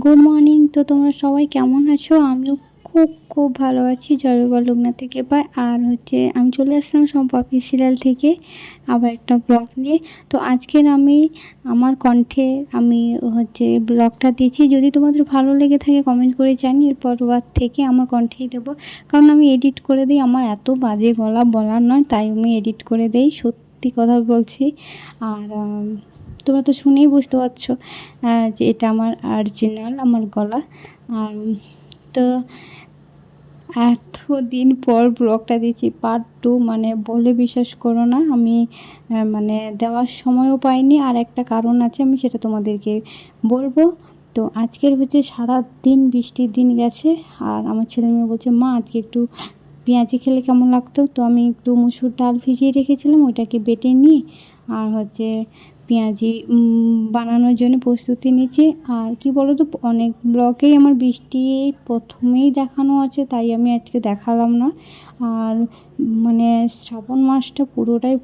Good morning. তো তোমরা সবাই কেমন আছো? আমিও খুব খুব ভালো আছি, জয় বাবা লোকনাথের কৃপায়। আর আমি চলে আসলাম সম্পাপি সিরিয়াল থেকে আবার একটা ব্লগ নিয়ে। তো আজকের আমি আমার কণ্ঠে আমি ব্লগটা দিয়েছি। যদি তোমাদের ভালো লেগে থাকে কমেন্ট করে জানি, এরপর থেকে আমার কণ্ঠেই দেবো, কারণ আমি এডিট করে দিই। আমার এত বাজে গলা বলার নয়, তাই আমি এডিট করে দিই, সত্যি কথা বলছি। আর তোমরা তো শুনেই বুঝতে পারছো যে এটা আমার অরিজিনাল আমার গলা। আর তো এতদিন পর ব্লগটা দিচ্ছি পার্ট 2, মানে বলে বিশ্বাস করো না, আমি মানে দেওয়ার সময়ও পাইনি। আর একটা কারণ আছে, আমি সেটা তোমাদেরকে বলবো। তো আজকের সারাদিন বৃষ্টির দিন গেছে, আর আমার ছেলে মেয়ে বলছে মা আজকে একটু পেঁয়াজি খেলে কেমন লাগতো। তো আমি একটু মুসুর ডাল ভিজিয়ে রেখেছিলাম, ওইটাকে বেটে নিয়ে আর পেঁয়াজি বানানোর জন্য প্রস্তুতি নিচ্ছি। আর কি বলো তো, অনেক ব্লগেই আমার বৃষ্টি প্রথমেই দেখানো আছে, তাই আমি আজকে দেখালাম না। আর মানে শ্রাবণ মাসটা পুরোটাই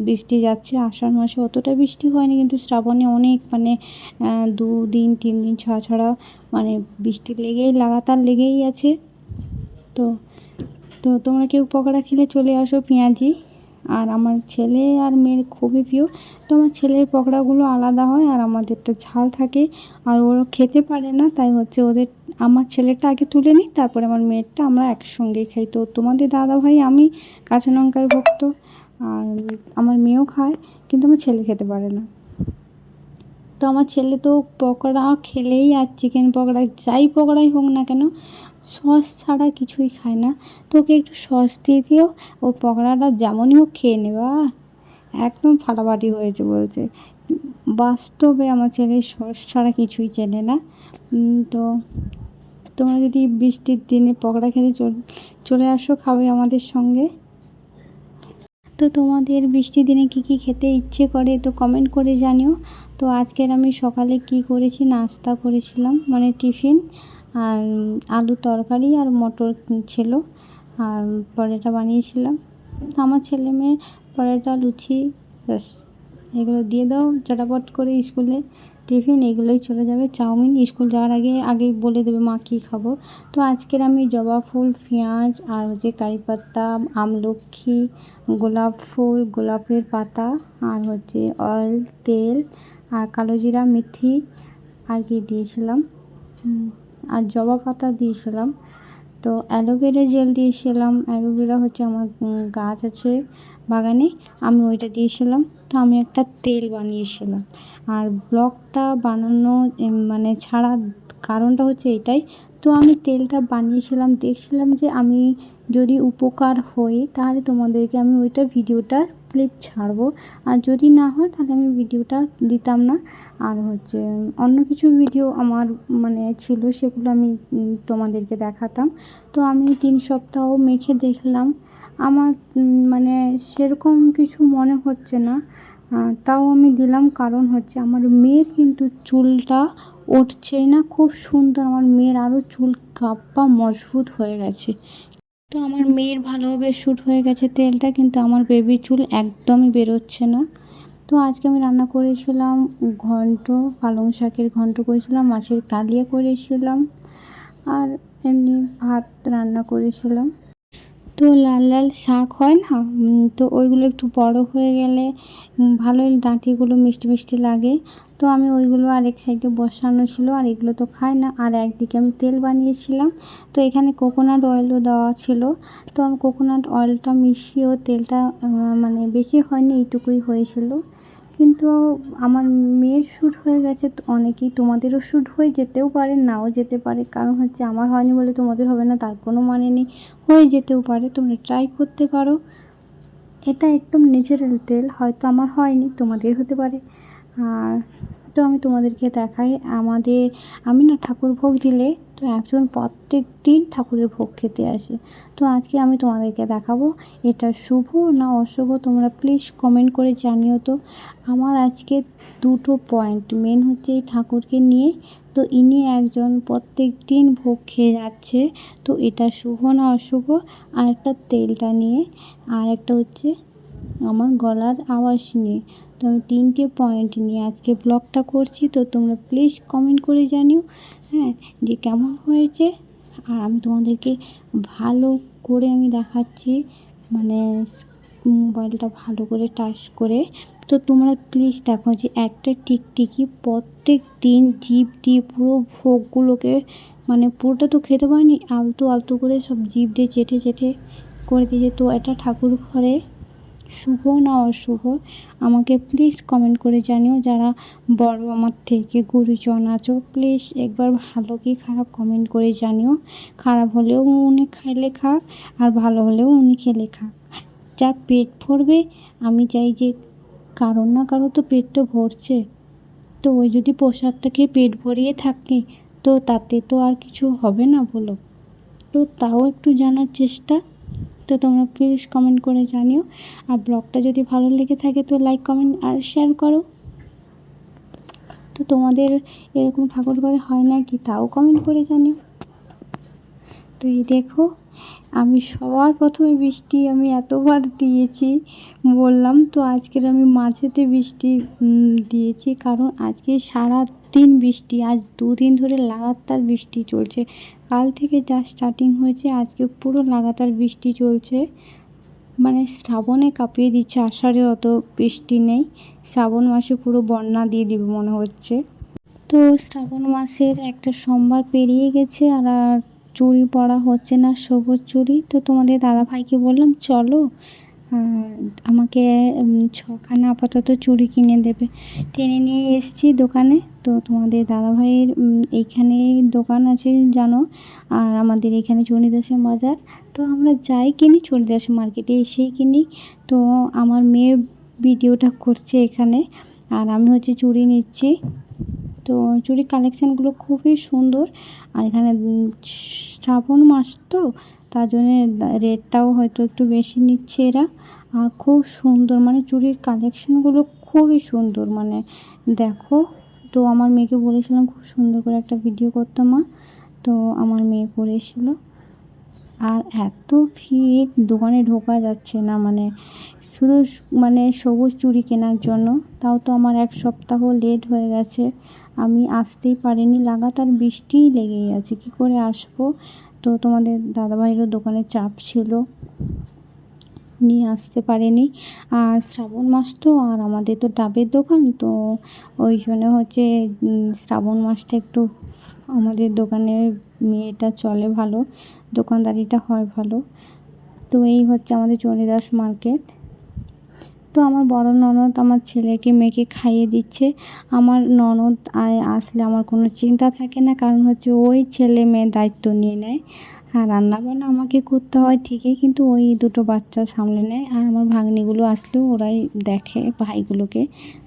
বৃষ্টি যাচ্ছে। আষাঢ় মাসে অতটা বৃষ্টি হয়নি, কিন্তু শ্রাবণে অনেক 2 দিন 3 দিন ছাড়া ছাড়া মানে বৃষ্টি লাগাতার লেগেই আছে। তো তো তোমরা কেউ পকোড়া খেলে চলে আসো পেঁয়াজি। আর আমার ছেলে আর মেয়ের খুবই প্রিয়। তো আমার ছেলের পকোড়াগুলো আলাদা হয় আর আমাদেরটা ঝাল থাকে, আর ওরা খেতে পারে না, তাই আমার ছেলেরটা আগে তুলে নিই, তারপরে আমার মেয়েরটা আমরা একসঙ্গেই খাই। তো তোমাদের দাদাভাই আমি কাঁচা লঙ্কার ভক্ত, আর আমার মেয়েও খায়, কিন্তু আমার ছেলে খেতে পারে না। তো আমার ছেলে তো পকোড়া খেলেই, আর চিকেন পকোড়া যাই পকোড়াই হোক না কেন, সস ছাড়া কিছুই খায় না। তো ওকে একটু সস দিয়ে দিও, ও পকোড়াটা যেমনই হোক খেয়ে নেবে। একদম ফাটাফাটি হয়েছে বলছে। বাস্তবে আমার ছেলে সস ছাড়া কিছুই চেনে না। তো তোমরা যদি বৃষ্টির দিনে পকোড়া খেতে চলে আসো, খাবে আমাদের সঙ্গে। তো তোমাদের বৃষ্টির দিনে কী কী খেতে ইচ্ছে করে তো কমেন্ট করে জানিও। তো আজকের আমি সকালে কি করেছি, নাস্তা করেছিলাম মানে টিফিন, আর আলু তরকারি আর মটর ছিল, আর পরোটা বানিয়েছিলাম। তো আমার ছেলে মেয়ে পরোটা লুচি ব্যাস এগুলো দিয়ে দাও চটাপট করে স্কুলে টিফিন, এগুলোই চলে যাবে। চাউমিন স্কুল যাওয়ার আগেই বলে দেবে মা কী খাবো। তো আজকের আমি জবা ফুল, পেঁয়াজ আর কারি পাতা, আমলক্ষী, গোলাপ ফুল, গোলাপের পাতা, আর অয়েল, তেল, আর কালো জিরা, মেথি, আর কি দিয়েছিলাম, আর জবা পাতা দিয়েছিলাম। তো অ্যালোভেরা জেল দিয়েছিলাম। অ্যালোভেরা আমার গাছ আছে বাগানে, আমি ওইটা দিয়েছিলাম। তো আমি একটা তেল বানিয়েছিলাম। আর ব্লগটা বানানো মানে ছাড়ার কারণটা এটাই। তো আমি তেলটা বানিয়েছিলাম, দেখছিলাম যে আমি যদি উপকার হই তাহলে তোমাদেরকে আমি ওইটা ভিডিওটা ক্লিপ ছাড়বো, আর যদি না হয় তাহলে আমি ভিডিওটা দিতাম না। আর অন্য কিছু ভিডিও আমার ছিল, সেগুলো আমি তোমাদেরকে দেখাতাম। তো আমি 3 সপ্তাহ মেখে দেখলাম, আমার সেরকম কিছু মনে হচ্ছে না। তাও আমি দিলাম, কারণ আমার মেয়ের কিন্তু চুলটা উঠছেই না, খুব সুন্দর। আমার মেয়ের আরও চুল কাপ্পা মজবুত হয়ে গেছে। তো আমার মেয়ের ভালোভাবে শ্যুট হয়ে গেছে তেলটা, কিন্তু আমার বেবি চুল একদমই বেরোচ্ছে না। তো আজকে আমি রান্না করেছিলাম ঘন্ট, পালং শাকের ঘন্ট করেছিলাম, মাছের কালিয়া করেছিলাম, আর এমনি ভাত রান্না করেছিলাম। তো লাল লাল শাক হয় না, তো ওইগুলো একটু বড় হয়ে গেলে ভালোই ডাঁটিগুলো মিষ্টি মিষ্টি লাগে। তো আমি ওইগুলো আরেক সাইডে বসানো ছিল, আর এগুলো তো খাই না। আর একদিকে আমি তেল বানিয়েছিলাম, তো এখানে কোকোনাট অয়েলও দেওয়া ছিল। তো আমি কোকোনাট অয়েলটা মিশিয়েও তেলটা বেশি হয়নি, এইটুকুই হয়েছিল। কিন্তু আমার মেয়ের শ্যুট হয়ে গেছে, তো অনেকেই তোমাদেরও শ্যুট হয়ে যেতেও পারে, নাও যেতে পারে, কারণ আমার হয়নি বলে তোমাদের হবে না তার কোনো মানে নেই, হয়ে যেতেও পারে। তোমরা ট্রাই করতে পারো, এটা একদম ন্যাচারাল তেল, হয়তো আমার হয়নি, তোমাদের হতে পারে। আর তো আমি তোমাদেরকে দেখাই, আমি না ঠাকুর ভোগ দিলে তো একজন প্রত্যেক দিন ঠাকুরের ভোগ খেতে আসে। তো আজকে আমি তোমাদেরকে দেখাবো এটা শুভ না অশুভ, তোমরা প্লিজ কমেন্ট করে জানিও। তো আমার আজকে 2টো পয়েন্ট মেন এই ঠাকুরকে নিয়ে। তো ইনি একজন প্রত্যেক দিন ভোগ খেয়ে যাচ্ছে, তো এটা শুভ না অশুভ। আর একটা তেলটা নিয়ে, আর একটা আমার গলার আওয়াজ নিয়ে। তো আমি 3টে পয়েন্ট নিয়ে আজকে ব্লগটা করছি। তো তোমরা প্লিজ কমেন্ট করে জানিও হ্যাঁ যে কেমন হয়েছে। আর আমি তোমাদেরকে ভালো করে আমি দেখাচ্ছি, মানে মোবাইলটা ভালো করে টাচ করে। তো তোমরা প্লিজ দেখো যে একটা টিকটিকি প্রত্যেক দিন জিভ দিয়ে পুরো ভোগগুলোকে, মানে পুরোটা তো খেতে পারিনি, আলতো আলতো করে সব জিভ দিয়ে চেটে চেটে করে দিয়েছে। তো এটা ঠাকুর ঘরে শুভ না অশুভ আমাকে প্লিজ কমেন্ট করে জানিও। যারা বড় আমার থেকে গুরুজন আছো প্লিজ একবার ভালো কি খারাপ কমেন্ট করে জানিও। খারাপ হলেও উনি খাইলে খাক, আর ভালো হলেও উনি খেলে খাক। যার পেট ভরবে, আমি চাই যে কারোর না কারো তো পেট তো ভরছে, তো ওই যদি প্রসাদটা খেয়ে পেট ভরিয়ে থাকে তো তাতে তো আর কিছু হবে না বলো। তো তাও একটু জানার চেষ্টা। তো তোমরা প্লিজ কমেন্ট করে জানিও। আর ব্লগটা যদি ভালো লেগে থাকে তো লাইক কমেন্ট আর শেয়ার করো। তো তোমাদের এরকম ঠাকুর ঘরে হয় না কি তাও কমেন্ট করে জানিও। তো এই দেখো আমি সবার প্রথমে বৃষ্টি আমি এতবার দিয়েছি বললাম, তো আজকের আমি মাঝেতে বৃষ্টি দিয়েছি, কারণ আজকে সারাদিন বৃষ্টি, আজ 2 দিন ধরে লাগাতার বৃষ্টি চলছে। কাল থেকে যা স্টার্টিং হয়েছে আজকে পুরো লাগাতার বৃষ্টি চলছে, মানে শ্রাবণে কাঁপিয়ে দিচ্ছে। আষাঢ়ে অত বৃষ্টি নেই, শ্রাবণ মাসে পুরো বন্যা দিয়ে দিবে মনে হচ্ছে। তো শ্রাবণ মাসের একটা সোমবার পেরিয়ে গেছে আর চুড়ি পরা হচ্ছে না, সবুজ চুড়ি। তো তোমাদের দাদাভাইকে বললাম চলো আমাকে 6খানা আপাতত চুড়ি কিনে দেবে। টেনে নিয়ে এসেছি দোকানে। তো তোমাদের দাদাভাইয়ের এইখানে দোকান আছে জানো, আর আমাদের এখানে চণ্ডীদাসের বাজার। তো আমরা যাই কিনি চণ্ডীদাসের মার্কেটে এসেই কিনি। তো আমার মেয়ে ভিডিওটা করছে এখানে, আর আমি হচ্ছে চুড়ি নিচ্ছি। তো চুড়ির কালেকশানগুলো খুবই সুন্দর। আর এখানে শ্রাবণ মাস তো তার জন্যে রেটটাও হয়তো একটু বেশি নিচ্ছে এরা। আর খুব সুন্দর, মানে চুড়ির কালেকশানগুলো খুবই সুন্দর, মানে দেখো। তো আমার মেয়েকে বলেছিলাম খুব সুন্দর করে একটা ভিডিও করতে মা, তো আমার মেয়ে করেছিল। আর এত ভিড় দোকানে ঢোকা যাচ্ছে না, মানে শুধু মানে সবুজ চুড়ি কেনার জন্য। তাও তো আমার 1 সপ্তাহ লেট হয়ে গেছে, আমি আসতেই পারিনি, লাগাতার বৃষ্টিই লেগেই আছে, কী করে আসবো। তো তোমাদের দাদাভাইয়েরও দোকানে চাপ ছিল, নিয়ে আসতে পারেনি। আর শ্রাবণ মাস তো, আর আমাদের তো ডাবের দোকান, তো ওই জন্য হচ্ছে শ্রাবণ মাসটা একটু আমাদের দোকানে মেয়েটা চলে ভালো, দোকানদারিটা হয় ভালো। তো এই হচ্ছে আমাদের চণ্ডীদাস মার্কেট। তো আমার বড় ননদ আমার ছেলেকে মেয়েকে খাইয়ে দিচ্ছে। আমার ননদ আসলে আমার কোনো চিন্তা থাকে না, কারণ হচ্ছে ওই ছেলে মেয়ের দায়িত্ব নিয়ে নেয়। আর রান্নাবান্না আমাকে করতে হয় ঠিকই, কিন্তু ওই দুটো বাচ্চা সামলে নেয়। আর আমার ভাগ্নিগুলো আসলেও ওরাই দেখে ভাইগুলোকে,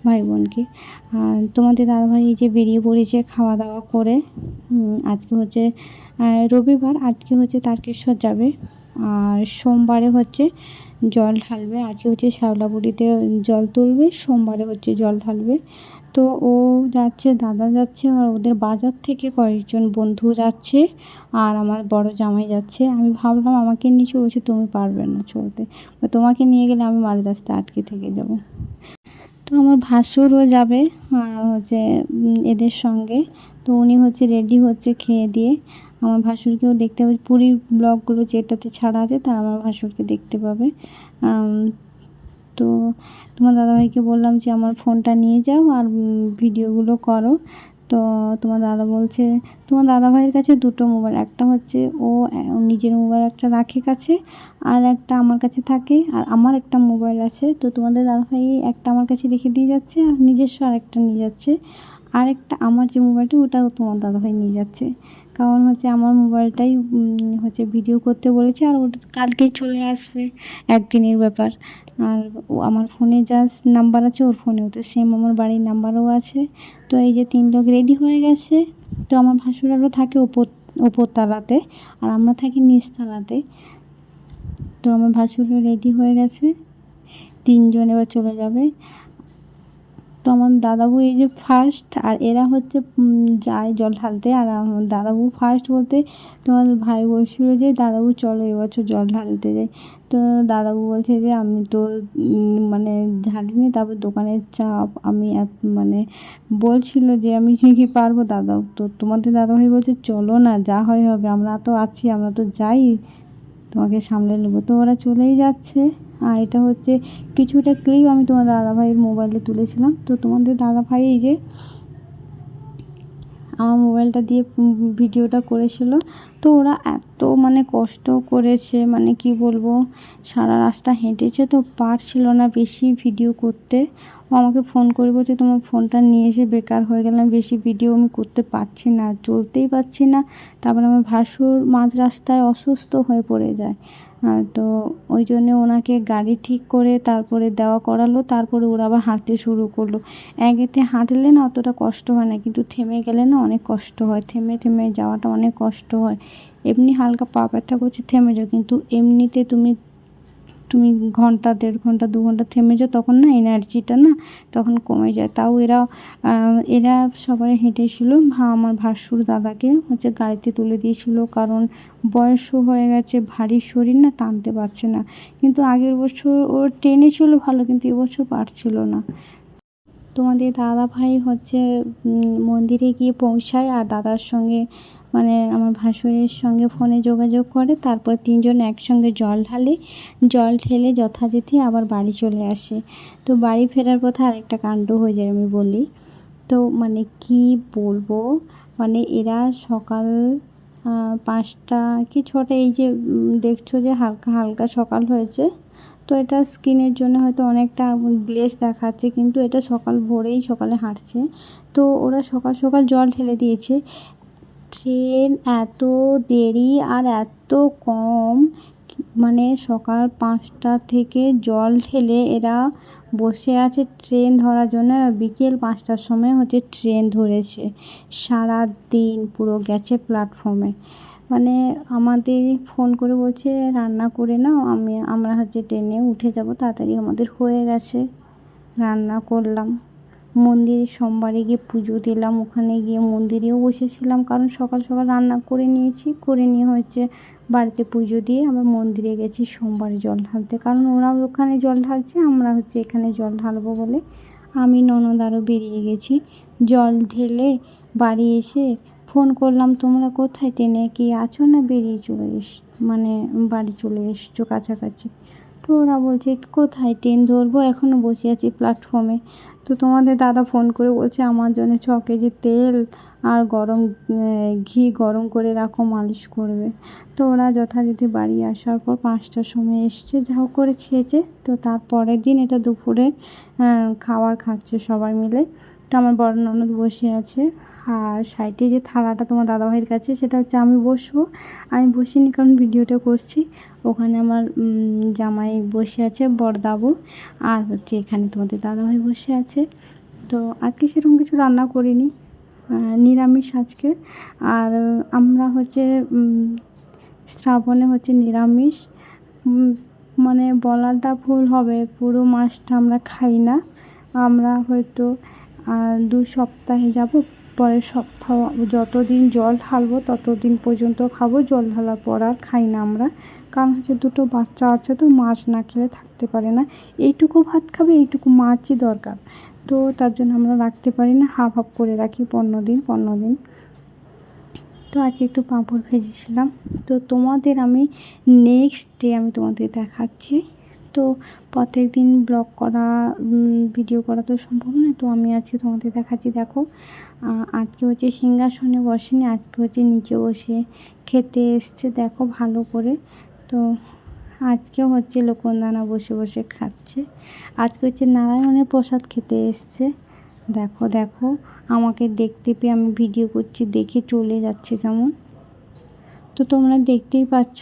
ভাই বোনকে। আর তোমাদের দাদাভাই এই যে বেরিয়ে পড়েছে খাওয়া দাওয়া করে। আজকে হচ্ছে রবিবার, আজকে হচ্ছে তারকেশ্বর যাবে, আর সোমবারে হচ্ছে জল ঢালবে। আজকে হচ্ছে শ্যাওলাপুরিতে জল তুলবে, সোমবারে হচ্ছে জল ঢালবে। তো ও যাচ্ছে, দাদা যাচ্ছে, আর ওদের বাজার থেকে কয়েকজন বন্ধু যাচ্ছে, আর আমার বড় জামাই যাচ্ছে। আমি ভাবলাম আমাকে নিয়ে চলছে, তুমি পারবে না চলতে, তোমাকে নিয়ে গেলে আমি মাঝ রাস্তায় আটকে থেকে যাব। তো আমার ভাসুরও যাবে হচ্ছে এদের সঙ্গে। তো উনি হচ্ছে রেডি হচ্ছে খেয়ে দিয়ে। আমার ভাসুরকেও দেখতে পাবে, পুরীর ব্লগগুলো যেটাতে ছাড়া আছে তার আমার ভাসুরকে দেখতে পাবে। তো তোমার দাদাভাইকে বললাম যে আমার ফোনটা নিয়ে যাও আর ভিডিওগুলো করো। তো তোমার দাদা বলছে, তোমার দাদাভাইয়ের কাছে দুটো মোবাইল, একটা হচ্ছে ও নিজের মোবাইল একটা রাখে কাছে, আর একটা আমার কাছে থাকে, আর আমার একটা মোবাইল আছে। তো তোমাদের দাদাভাই একটা আমার কাছে রেখে দিয়ে যাচ্ছে, আর নিজস্ব আরেকটা নিয়ে যাচ্ছে। আরেকটা আমার যে মোবাইলটা ওটাও তোমার দাদাভাই নিয়ে যাচ্ছে, কারণ হচ্ছে আমার মোবাইলটাই হচ্ছে ভিডিও করতে বলেছে, আর ওটা কালকেই চলে আসবে, একদিনের ব্যাপার। আর আমার ফোনে যা নাম্বার আছে ওর ফোনেও তো সেম আমার বাড়ির নাম্বারও আছে। তো এই যে 3 লোক রেডি হয়ে গেছে। তো আমার ভাসুরারও থাকে ওপরতলাতে, আর আমরা থাকি নিচতলাতে। তো আমার ভাসুরও রেডি হয়ে গেছে, 3 জন এবার চলে যাবে। তো আমার দাদাবু এই যে ফার্স্ট, আর এরা হচ্ছে যায় জল ঢালতে। আর আমার দাদাবু ফার্স্ট বলতে তোমার ভাই বলছিল যে দাদাবু চলো এবছর জল ঢালতে যাই। তো দাদাবু বলছে যে আমি তো মানে ঢালিনি, তারপর দোকানের চাপ আমি মানে বলছিল যে আমি কি পারবো দাদা। তো তোমাদের দাদাভাই বলছে চলো না, যা হয় হবে, আমরা তো আছি, আমরা তো যাই, তোমাকে সামলে নেবো। তো ওরা চলেই যাচ্ছে। আর এটা হচ্ছে কিছুটা ক্লিপ আমি তোমার দাদাভাইয়ের মোবাইলে তুলেছিলাম। তো তোমাদের দাদাভাই এই যে আমার মোবাইলটা দিয়ে ভিডিওটা করেছিল। তো ওরা এত মানে কষ্ট করেছে, মানে কি বলবো, সারা রাস্তা হেঁটেছে, তো পারছিল না বেশি ভিডিও করতে। ও আমাকে ফোন করে বলছে তোমার ফোনটা নিয়ে এসে বেকার হয়ে গেলাম, বেশি ভিডিও আমি করতে পারছি না, চলতেই পারছি না। তারপর আমার ভাসুর মাঝ রাস্তায় অসুস্থ হয়ে পড়ে যায়। তো ওই জন্যে ওনাকে গাড়ি ঠিক করে তারপরে দেওয়া করালো, তারপরে ওরা আবার হাঁটতে শুরু করলো। একেতে হাঁটলে না অতটা কষ্ট হয় না, কিন্তু থেমে গেলে না অনেক কষ্ট হয়, থেমে থেমে যাওয়াটা অনেক কষ্ট হয়। এমনি হালকা পা ব্যথা করছে থেমে যাও, কিন্তু এমনিতে তুমি তুমি ঘন্টা 1.5 ঘন্টা 2 ঘন্টা থেমে যাও, তখন না এনার্জিটা না তখন কমে যায়। তাও এরা সবাই হেঁটেছিল। আমার ভাসুর দাদাকে হচ্ছে গাড়িতে তুলে দিয়েছিল, কারণ বয়সও হয়ে গেছে, ভারী শরীর না, টানতে পারছে না। কিন্তু আগের বছর ওর টেনেছিল ভালো, কিন্তু এবছর পারছিল না। তোমাদের দাদাভাই হচ্ছে মন্দিরে গিয়ে পৌঁছায়, আর দাদার সঙ্গে মানে আমার ভাসুরের সঙ্গে ফোনে যোগাযোগ করে। তারপর 3 জন একসঙ্গে জল ঢালে, জল ঢেলে যথারীতি আবার বাড়ি চলে আসে। তো বাড়ি ফেরার পথে আরেকটা কাণ্ড হয়ে যায় আমি বলি। তো মানে কি বলবো, মানে এরা সকাল 5টা কি 6টা, এই যে দেখছো যে হালকা হালকা সকাল হয়েছে। তো এটা স্কিনের জন্য হয়তো অনেকটা গ্লেজ দেখাচ্ছে, কিন্তু এটা সকাল ভোরেই সকালে হাঁটছে। তো ওরা সকাল সকাল জল ঢেলে দিয়েছে। ট্রেন এত দেরি আর এত কম, মানে সকাল 5টা থেকে জল ঢেলে এরা বসে আছে ট্রেন ধরার জন্য। বিকেল 5টার সময় হচ্ছে ট্রেন ধরেছে, সারা দিন পুরো গেছে প্ল্যাটফর্মে। মানে আমাদের ফোন করে বলছে রান্না করে নাও, আমরা হচ্ছে ট্রেনে উঠে যাব, তাড়াতাড়ি আমাদের হয়ে গেছে। রান্না করলাম, মন্দিরে সোমবারে গিয়ে পুজো দিলাম, ওখানে গিয়ে মন্দিরেও বসেছিলাম, কারণ সকাল সকাল রান্না করে নিয়েছি, করে নিয়ে হচ্ছে বাড়িতে পুজো দিয়ে আবার মন্দিরে গেছি সোমবারে জল ঢালতে, কারণ ওরা ওখানে জল ঢালছে, আমরা হচ্ছে এখানে জল ঢালবো বলে আমি ননদ আরও বেরিয়ে গেছি। জল ঢেলে বাড়ি এসে ফোন করলাম তোমরা কোথায়, ট্রেনে কি আছো না বেরিয়ে চলে মানে বাড়ি চলে এসছো কাছাকাছি। তো ওরা বলছে কোথায়, ট্রেন ধরবো, এখনও বসে আছি প্ল্যাটফর্মে। তো তোমাদের দাদা ফোন করে বলছে আমার জন্য 6 কেজি তেল আর ঘি গরম করে রাখো, মালিশ করবে। তো ওরা যথারীতি বাড়ি আসার পর 5টার সময় এসছে, যা হোক করে খেয়েছে। তো তার পরের দিন এটা দুপুরে খাবার খাচ্ছে সবাই মিলে। তো আমার বড় ননদ বসে আছে, আর সাইডে যে থালাটা তোমার দাদাভাইয়ের কাছে, সেটা হচ্ছে আমি বসবো। আমি বসিনি কারণ ভিডিওটা করছি। ওখানে আমার জামাই বসে আছে, বড়দাবু, আর হচ্ছে এখানে তোমাদের দাদাভাই বসে আছে। তো আজকে সেরকম কিছু রান্না করিনি, নিরামিষ আজকে। আর আমরা হচ্ছে শ্রাবণে হচ্ছে নিরামিষ, মানে বলাটা ভুল হবে, পুরো মাসটা আমরা খাই না। আমরা হয়তো 2 সপ্তাহে যাব, পরের সপ্তাহ যতদিন জল ঢালবো ততদিন পর্যন্ত খাবো, জল ঢালার পর আর খাই না আমরা। কারণ হচ্ছে 2টো বাচ্চা আছে, তো মাছ না খেলে থাকতে পারে না। এইটুকু ভাত খাবে, এইটুকু মাছই দরকার। তো তার জন্য আমরা রাখতে পারি না, হাফ হাফ করে রাখি 15 দিন 15 দিন। তো আজ একটু পাঁপড় ভেজেছিলাম। তো তোমাদের আমি নেক্সট ডে আমি তোমাদের দেখাচ্ছি। তো প্রত্যেক দিন ব্লগ করা ভিডিও করা তো সম্ভব নয়, তো আমি আজকে তোমাদের দেখাচ্ছি। দেখো আজকে হচ্ছে সিংহাসনে বসেনি, আজকে হচ্ছে নিচে বসে খেতে এসছে, দেখো ভালো করে। তো আজকেও হচ্ছে লোকনদানা বসে বসে খাচ্ছে। আজকে হচ্ছে নারায়ণের প্রসাদ খেতে এসছে। দেখো দেখো আমাকে দেখতে পেয়ে আমি ভিডিও করছি দেখে চলে যাচ্ছে কেমন। তো তোমরা দেখতেই পাচ্ছ।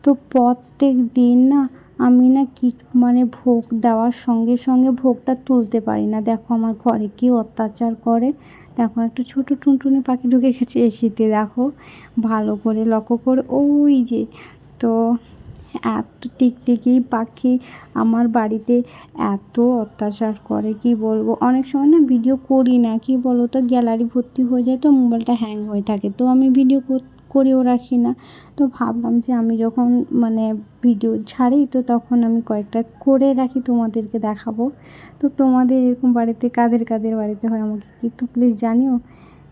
তো প্রত্যেক দিন না আমি না কি মানে ভোগ দেওয়ার সঙ্গে সঙ্গে ভোগটা তুলতে পারি না। দেখো আমার ঘরে কি অত্যাচার করে। দেখো একটা ছোট টুনটুনি পাখি ঢুকে গেছে এসিতে, দেখো ভালো করে লক্ষ্য করে, ওই যে। তো এত টিকটিকি পাখি আমার বাড়িতে এত অত্যাচার করে কি বলবো। অনেক সময় না ভিডিও করি না, কি বলো তো, গ্যালারি ভর্তি হয়ে যায় তো মোবাইলটা হ্যাং হয়ে থাকে, তো আমি ভিডিও করেও রাখি না। তো ভাবলাম যে আমি যখন মানে ভিডিও ছাড়ি তো তখন আমি কয়েকটা করে রাখি, তোমাদেরকে দেখাবো। তো তোমাদের এরকম বাড়িতে কাদের কাদের বাড়িতে হয় আমাকে একটু প্লিজ জানিও,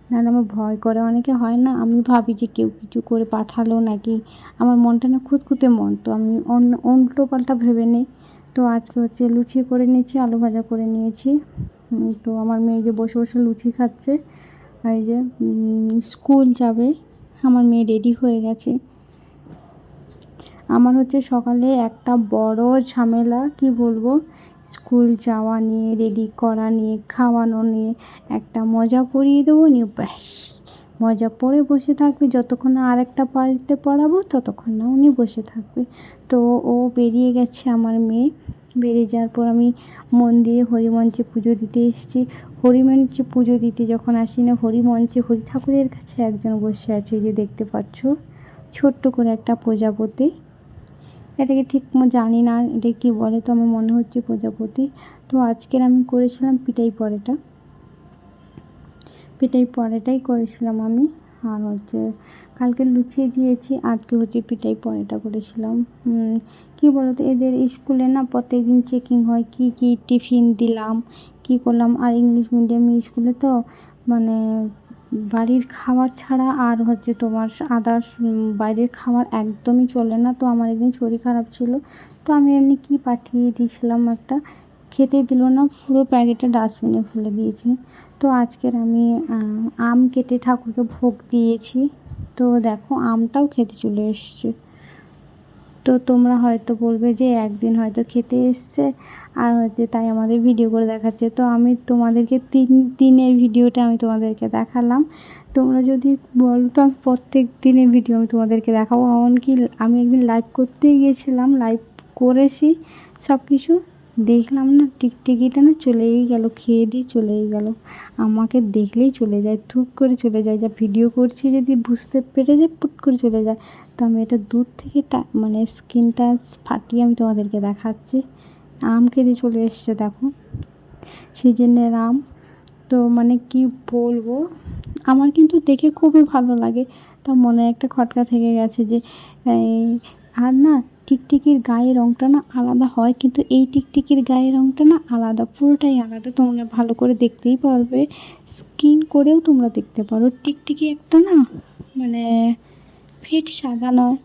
নাহলে আমার ভয় করে। অনেকে হয় না, আমি ভাবি যে কেউ কিছু করে পাঠালো নাকি, আমার মনটা না খুঁতখুঁতে মন, তো আমি উল্টো পাল্টা ভেবে নিই। তো আজকে হচ্ছে লুচি করে নিয়েছি, আলু ভাজা করে নিয়েছি। তো আমার মেয়ে যে বসে বসে লুচি খাচ্ছে, এই যে স্কুল যাবে, আমার মেয়ে রেডি হয়ে গেছে। আমার হচ্ছে সকালে একটা বড় ঝামেলা, কি বলবো, স্কুল যাওয়া নিয়ে, রেডি করা নিয়ে, খাওয়ানো নিয়ে। একটা মজা করিয়ে দেবো নিয়ে ব্যাস, মজা পড়ে বসে থাকবে, যতক্ষণ না আরেকটা বাড়িতে পড়াবো ততক্ষণ না উনি বসে থাকবে। তো ও বেরিয়ে গেছে আমার মেয়ে। বেরিয়ে যাওয়ার পর আমি মন্দিরে হরিমঞ্চে পুজো দিতে এসেছি। হরিমঞ্চে পুজো দিতে যখন আসি না, হরিমঞ্চে হরি ঠাকুরের কাছে একজন বসে আছে, যে দেখতে পাচ্ছ, ছোট্ট করে একটা প্রজাপতি। এটাকে ঠিক জানি না এটা কী বলে, তো আমার মনে হচ্ছে প্রজাপতি। তো আজকের আমি করেছিলাম পিঠাই পরোটাই করেছিলাম আমি। আর হচ্ছে কালকে লুচি দিয়েছি, আজকে হচ্ছে পিঠাই পরোটা করেছিলাম। কী বলতো, এদের স্কুলে না প্রত্যেক দিন চেকিং হয়, কী কী টিফিন দিলাম, কী করলাম। আর ইংলিশ মিডিয়াম স্কুলে তো মানে বাড়ির খাবার ছাড়া আর হচ্ছে তোমার আদার্স বাইরের খাবার একদমই চলে না। তো আমার একদিন শরীর খারাপ ছিল, তো আমি এমনি কি পাঠিয়ে দিয়েছিলাম, একটা খেতে দিল না, পুরো প্যাকেটটা ডাস্টবিনে ফেলে দিয়েছি। তো আজকের আমি আম কেটে ঠাকুরকে ভোগ দিয়েছি। তো দেখো আমটাও খেতে চলে এসছে। তো তোমরা হয়তো বলবে যে একদিন হয়তো খেতে এসছে আর হচ্ছে তাই আমাদের ভিডিও করে দেখাচ্ছে। তো আমি তোমাদেরকে 3 দিনের ভিডিওটা আমি তোমাদেরকে দেখালাম। তোমরা যদি বলো তো আমি প্রত্যেক দিনের ভিডিও আমি তোমাদেরকে দেখাবো। এমনকি আমি একদিন লাইভ করতেই গিয়েছিলাম, লাইভ করেছি সব কিছু, দেখলাম না টিকটিকিটা না চলেই গেল, খেয়ে দিয়ে চলেই গেল। আমাকে দেখলেই চলে যায়, ধুপ করে চলে যায়, যা ভিডিও করছি যদি বুঝতে পেরে যায় পুট করে চলে যায়। তো আমি এটা দূর থেকে মানে স্কিনটা ফাটিয়ে আমি তোমাদেরকে দেখাচ্ছি। আম খেতে চলে এসছে দেখো, সিজনের আম। তো মানে কি বলবো, আমার কিন্তু দেখে খুবই ভালো লাগে। তো মনে একটা খটকা থেকে গেছে যে আর না, টিকটিকির গায়ের রঙটা না আলাদা হয়, কিন্তু এই টিকটিকির গায়ের রঙটা না আলাদা, পুরোটাই আলাদা। তোমরা ভালো করে দেখতেই পারবে, স্কিন করেও তোমরা দেখতে পারো। টিকটিকি একটা না মানে ফিট সাদা নয়,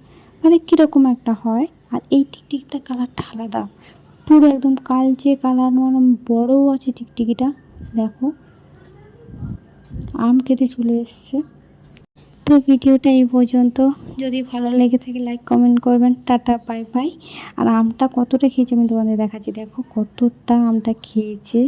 মানে কীরকম একটা হয়। আর এই টিকটিকিটা কালারটা আলাদা, পুরো একদম কালচে কালার, মানে বড়ও আছে টিকটিকিটা। দেখো আম খেতে চলে এসছে। তো ভিডিওটা এই পর্যন্ত, যদি ভালো লেগে থাকে লাইক কমেন্ট করবেন। Tata bye bye. আর আমটা কতটা খেয়েছে আমি তোমাদের দেখাচ্ছি, দেখো কতটা আমটা খেয়েছে।